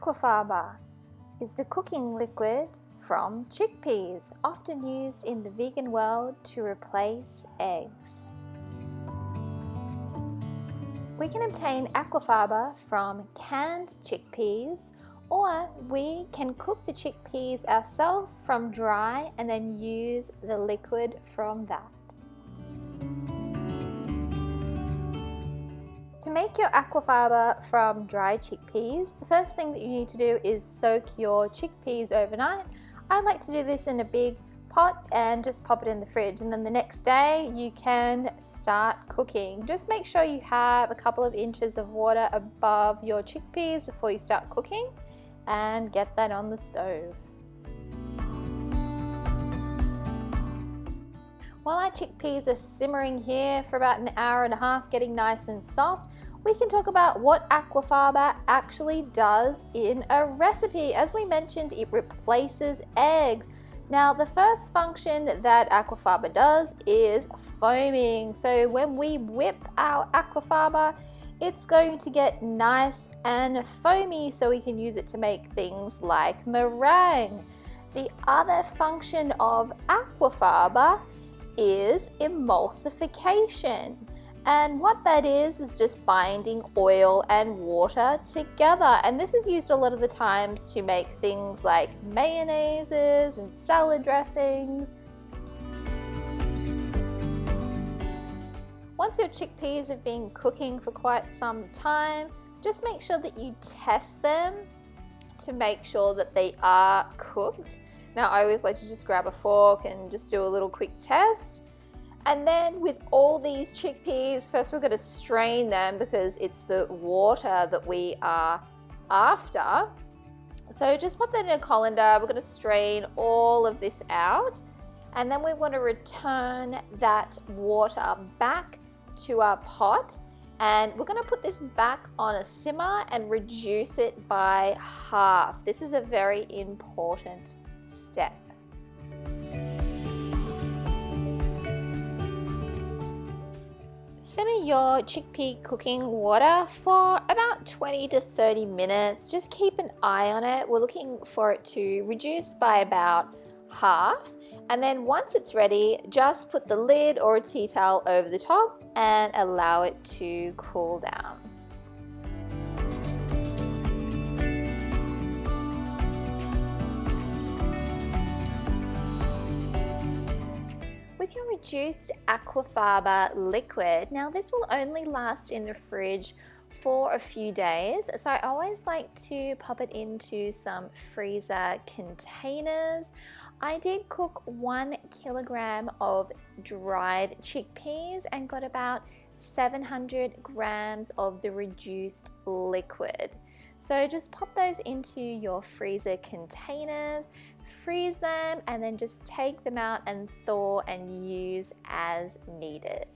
Aquafaba is the cooking liquid from chickpeas, often used in the vegan world to replace eggs. We can obtain Aquafaba from canned chickpeas, or we can cook the chickpeas ourselves from dry and then use the liquid from that. To make your Aquafaba from dry chickpeas, the first thing that you need to do is soak your chickpeas overnight. I like to do this in a big pot and just pop it in the fridge, and then the next day you can start cooking. Just make sure you have a couple of inches of water above your chickpeas before you start cooking, and get that on the stove. While our chickpeas are simmering here for about an hour and a half, getting nice and soft, we can talk about what Aquafaba actually does in a recipe. As we mentioned, it replaces eggs. Now, the first function that Aquafaba does is foaming. So when we whip our Aquafaba, it's going to get nice and foamy so we can use it to make things like meringue. The other function of Aquafaba is emulsification, and what that is just binding oil and water together, and this is used a lot of the times to make things like mayonnaises and salad dressings. Once your chickpeas have been cooking for quite some time, just make sure that you test them to make sure that they are cooked. Now, I always like to just grab a fork and just do a little quick test. And then with all these chickpeas, first we're going to strain them because it's the water that we are after. So just pop that in a colander. We're going to strain all of this out. And then we want to return that water back to our pot. And we're going to put this back on a simmer and reduce it by half. This is a very important step. Simmer your chickpea cooking water for about 20 to 30 minutes. Just keep an eye on it. We're looking for it to reduce by about half. And then once it's ready, just put the lid or a tea towel over the top and allow it to cool down. With your reduced Aquafaba liquid, now this will only last in the fridge for a few days, so I always like to pop it into some freezer containers. I did cook 1 kilogram of dried chickpeas and got about 700 grams of the reduced liquid. So just pop those into your freezer containers, freeze them, and then just take them out and thaw and use as needed.